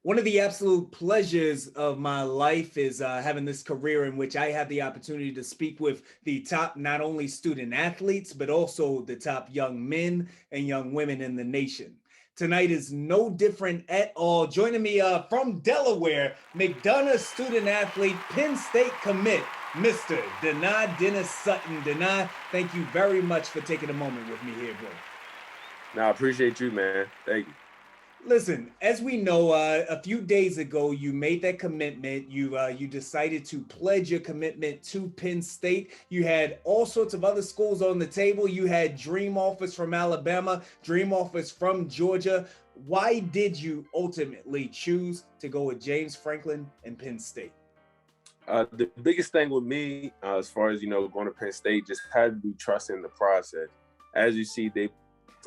One of the absolute pleasures of my life is having this career in which I have the opportunity to speak with the top, not only student athletes, but also the top young men and young women in the nation. Tonight is no different at all. Joining me from Delaware, Mcdonough student athlete, Penn State commit, Mr. Dani Dennis Sutton. Dani, thank you very much for taking a moment with me here, bro. No, I appreciate you, man. Thank you. Listen, as we know, a few days ago, you made that commitment. You decided to pledge your commitment to Penn State. You had all sorts of other schools on the table. You had dream offers from Alabama, dream offers from Georgia. Why did you ultimately choose to go with James Franklin and Penn State? The biggest thing with me, as far as going to Penn State, just had to be trusting the process. As you see, they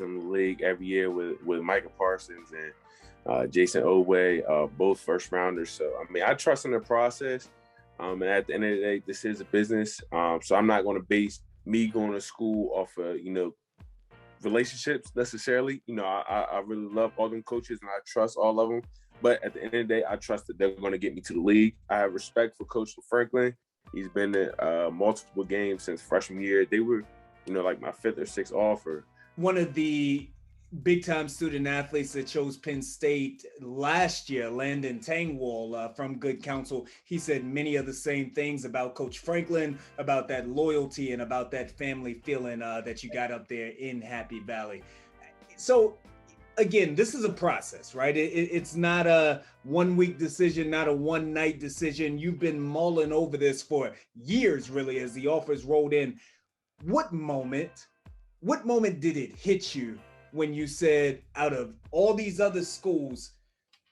in the league every year with Micah Parsons and Jason Oweh, both first rounders. So I trust in the process. And at the end of the day, this is a business. So I'm not going to base me going to school off of relationships necessarily. I really love all them coaches and I trust all of them. But at the end of the day, I trust that they're going to get me to the league. I have respect for Coach Franklin. He's been in multiple games since freshman year. They were, like my fifth or sixth offer. One of the big-time student athletes that chose Penn State last year, Landon Tangwall from Good Counsel, he said many of the same things about Coach Franklin, about that loyalty and about that family feeling that you got up there in Happy Valley. So again, this is a process, right? It's not a one-week decision, not a one-night decision. You've been mulling over this for years, really, as the offers rolled in. What moment did it hit you when you said, out of all these other schools,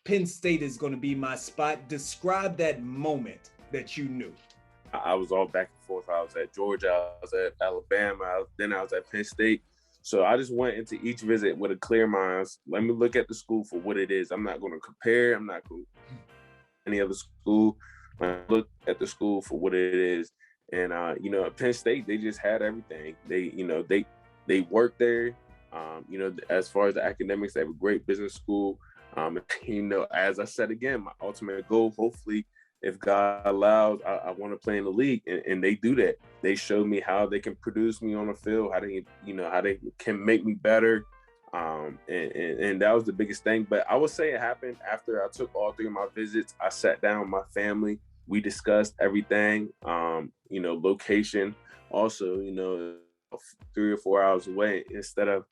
Penn State is going to be my spot? Describe that moment that you knew. I was all back and forth. I was at Georgia, I was at Alabama, then I was at Penn State. So I just went into each visit with a clear mind. Let me look at the school for what it is. I'm not going to compare. I'm not going to any other school. I look at the school for what it is. And, at Penn State, they just had everything. They work there. As far as the academics, they have a great business school. As I said again, my ultimate goal, hopefully, if God allows, I want to play in the league, and they do that. They show me how they can produce me on the field, how they can make me better. And that was the biggest thing. But I would say it happened after I took all three of my visits. I sat down with my family. We discussed everything, location, also, 3 or 4 hours away instead of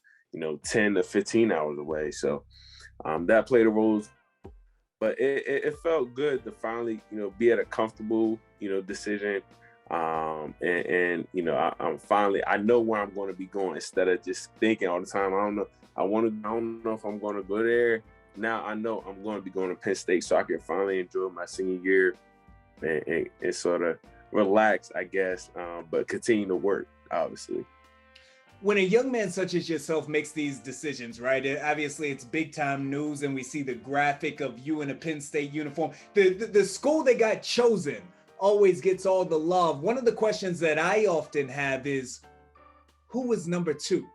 10 to 15 hours away. So that played a role, but it felt good to finally be at a comfortable decision, and I'm finally, I know where I'm going to be going instead of just thinking all the time. I don't know if I'm going to go there. Now I know I'm going to be going to Penn State, so I can finally enjoy my senior year and sort of relax, I guess, but continue to work, obviously. When a young man such as yourself makes these decisions, right? Obviously, it's big time news, and we see the graphic of you in a Penn State uniform. The school that got chosen always gets all the love. One of the questions that I often have is, who was number two?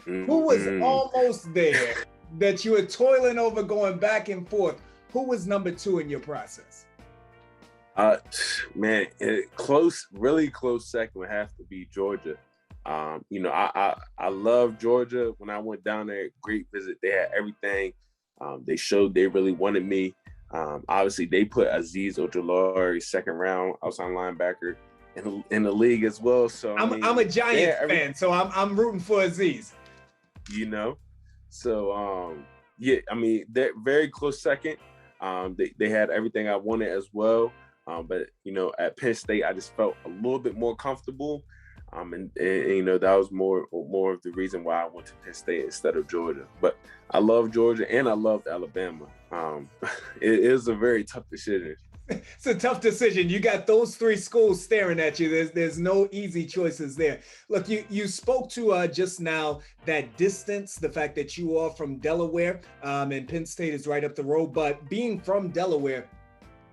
Mm-hmm. Who was almost there that you were toiling over, going back and forth? Who was number two in your process? Really close second would have to be Georgia. I love Georgia. When I went down there, great visit. They had everything. They showed they really wanted me. Obviously, they put Azeez Ojulari, second round outside linebacker, in the league as well. So I'm a Giants fan, so I'm rooting for Azeez. So they're very close second. They had everything I wanted as well. But at Penn State, I just felt a little bit more comfortable. And that was more of the reason why I went to Penn State instead of Georgia. But I love Georgia and I loved Alabama. It is a very tough decision. It's a tough decision. You got those three schools staring at you. There's no easy choices there. Look, you spoke to just now that distance, the fact that you are from Delaware, and Penn State is right up the road. But being from Delaware,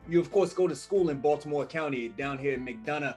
you of course go to school in Baltimore County, down here in Mcdonough.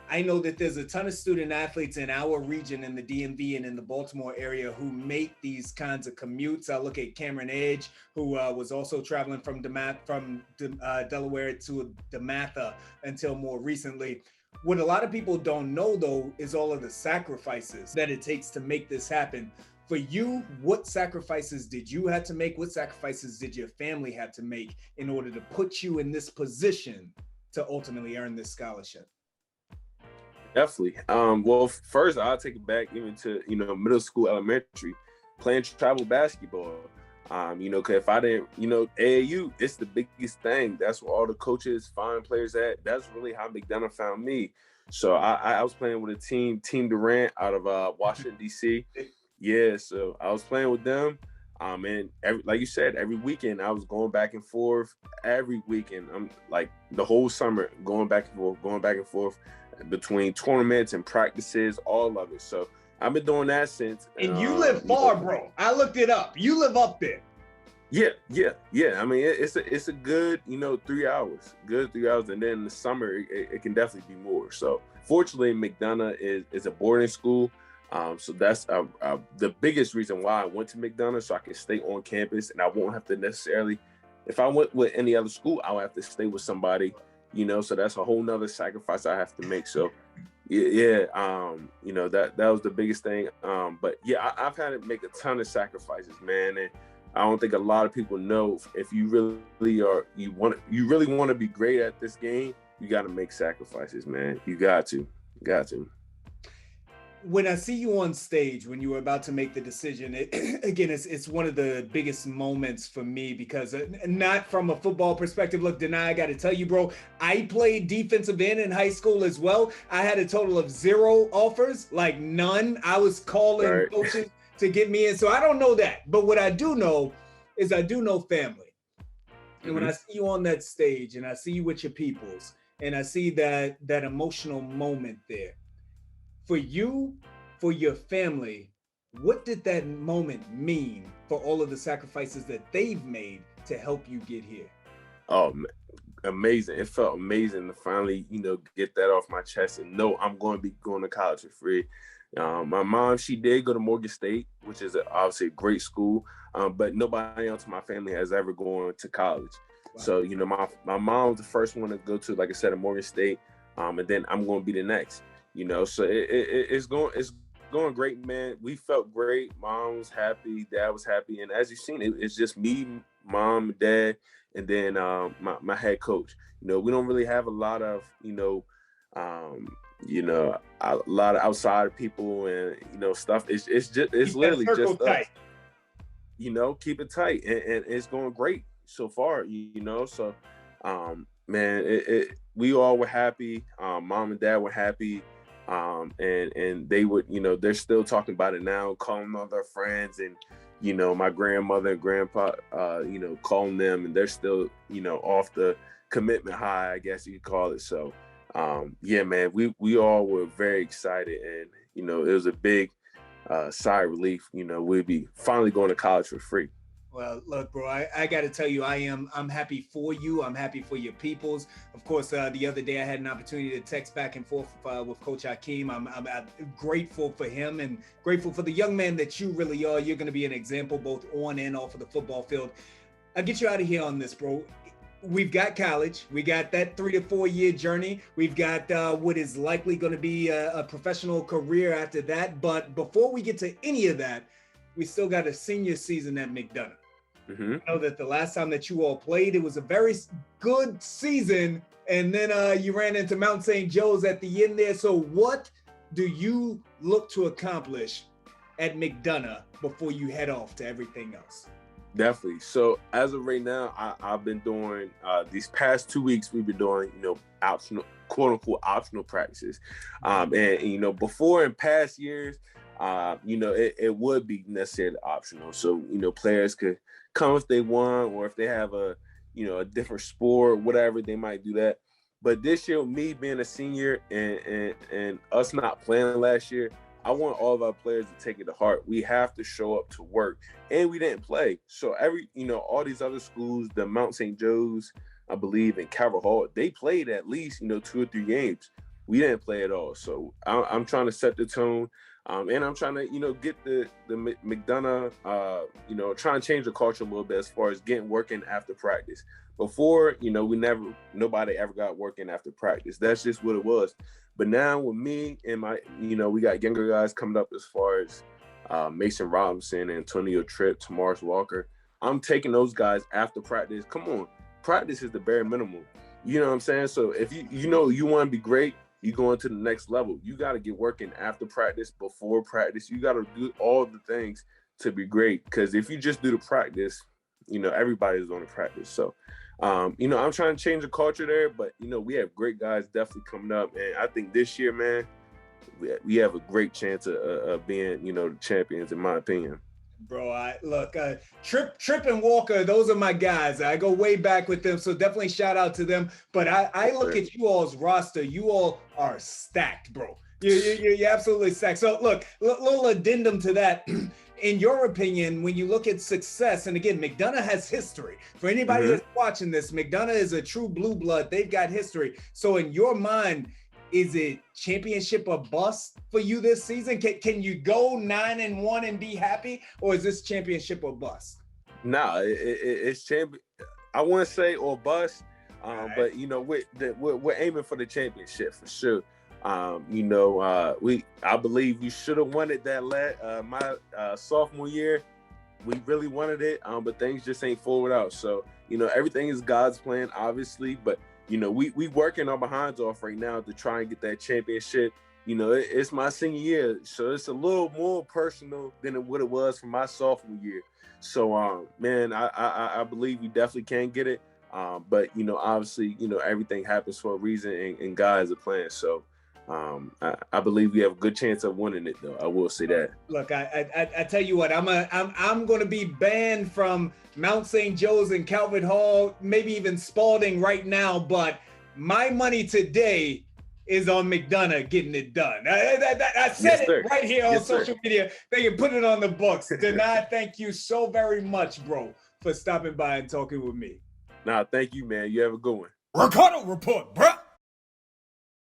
I know that there's a ton of student athletes in our region, in the DMV and in the Baltimore area, who make these kinds of commutes. I look at Cameron Edge, who was also traveling from Delaware to DeMatha until more recently. What a lot of people don't know, though, is all of the sacrifices that it takes to make this happen. For you, what sacrifices did you have to make? What sacrifices did your family have to make in order to put you in this position to ultimately earn this scholarship? Definitely. Well, first I'll take it back even to, middle school, elementary, playing travel basketball. Cause if I didn't, AAU, it's the biggest thing. That's where all the coaches find players at. That's really how Mcdonough found me. So I was playing with a Team Durant out of Washington, D.C. Yeah, so I was playing with them. And like you said, every weekend I was going back and forth. Every weekend, I'm like the whole summer going back and forth between tournaments and practices, all of it. So I've been doing that since. And you live far, bro. I looked it up. You live up there. Yeah. I mean, it's a good, 3 hours, and then in the summer it can definitely be more. So fortunately, Mcdonough is a boarding school. So that's the biggest reason why I went to Mcdonough, so I can stay on campus and I won't have to necessarily, if I went with any other school, I would have to stay with somebody, so that's a whole nother sacrifice I have to make. So that was the biggest thing. But yeah, I've had to make a ton of sacrifices, man. And I don't think a lot of people know, if you really want to be great at this game, you got to make sacrifices, man. You got to. When I see you on stage, when you were about to make the decision, it's one of the biggest moments for me, because not from a football perspective. Look, Dani, I got to tell you, bro, I played defensive end in high school as well. I had a total of 0 offers, like none. I was calling coaches to get me in. So I don't know that. But what I do know is I do know family. And when I see you on that stage and I see you with your peoples and I see that emotional moment there, for you, for your family, what did that moment mean for all of the sacrifices that they've made to help you get here? Oh, man, amazing. It felt amazing to finally, get that off my chest and know I'm going to be going to college for free. My mom, she did go to Morgan State, which is obviously a great school, but nobody else in my family has ever gone to college. Wow. So, my mom was the first one to go to, like I said, a Morgan State, and then I'm going to be the next. So it's going great, man. We felt great. Mom was happy, dad was happy, and as you've seen, it's just me, mom, dad, and then my head coach. We don't really have a lot of a lot of outside people and stuff. It's literally just us. Keep it tight, and it's going great so far. So man, we all were happy. Mom and dad were happy. And they would, they're still talking about it now, calling all their friends and, my grandmother and grandpa, calling them, and they're still, off the commitment high, I guess you could call it. So, yeah, man, we all were very excited, and, it was a big sigh of relief. We'd be finally going to college for free. Well, look, bro, I got to tell you, I'm happy for you. I'm happy for your peoples. Of course, the other day I had an opportunity to text back and forth with Coach Hakeem. I'm grateful for him and grateful for the young man that you really are. You're going to be an example both on and off of the football field. I'll get you out of here on this, bro. We've got college. We got that 3 to 4 year journey. We've got what is likely going to be a professional career after that. But before we get to any of that, we still got a senior season at Mcdonough. I know that the last time that you all played, it was a very good season, and then you ran into Mount St. Joe's at the end there. So what do you look to accomplish at Mcdonough before you head off to everything else? Definitely. So as of right now, I've been doing these past 2 weeks, we've been doing, optional, quote unquote, optional practices. And, before in past years, it would be necessarily optional. So, players could come if they want, or if they have a different sport, whatever, they might do that. But this year, me being a senior and us not playing last year, I want all of our players to take it to heart. We have to show up to work, and we didn't play. So all these other schools, the Mount St. Joe's, I believe, and Calvert Hall, they played at least, 2 or 3 games. we didn't play at all. So I'm trying to set the tone. And I'm trying to, get the Mcdonough, trying to change the culture a little bit as far as getting working after practice. Before, nobody ever got working after practice. That's just what it was. But now with me and my, we got younger guys coming up as far as Mason Robinson, Antonio Tripp, Tamaris Walker. I'm taking those guys after practice. Come on, practice is the bare minimum. You know what I'm saying? So if you want to be great, you going to the next level. You got to get working after practice, before practice. You got to do all the things to be great. Because if you just do the practice, everybody's going to practice. So, I'm trying to change the culture there. But, we have great guys definitely coming up. And I think this year, man, we have a great chance of being, the champions, in my opinion. Bro, Tripp and Walker, those are my guys. I go way back with them, so definitely shout out to them. But I look at you all's roster. You all are stacked, bro. You're absolutely stacked. So look, little addendum to that. In your opinion, when you look at success, and again, Mcdonough has history. For anybody that's watching this, Mcdonough is a true blue blood. They've got history. So in your mind, is it championship or bust for you this season? Can you go 9-1 and be happy, or is this championship or bust? No, it's champion. I want to say or bust, right. But we're aiming for the championship for sure. I believe we should have won it my sophomore year. We really wanted it, but things just ain't forward out. So everything is God's plan, obviously, but. We working our behinds off right now to try and get that championship. It's my senior year, so it's a little more personal than what it was for my sophomore year. So, man, I believe we definitely can get it. But, obviously, everything happens for a reason, and God has a plan. So, I believe we have a good chance of winning it, though. I will say that. Look, I tell you what, I'm going to be banned from Mount St. Joe's and Calvert Hall, maybe even Spalding right now, but my money today is on Mcdonough getting it done. I said it right here on social media. They can put it on the books. Dani, thank you so very much, bro, for stopping by and talking with me. Nah, thank you, man. You have a good one. Ricardo Report, bro.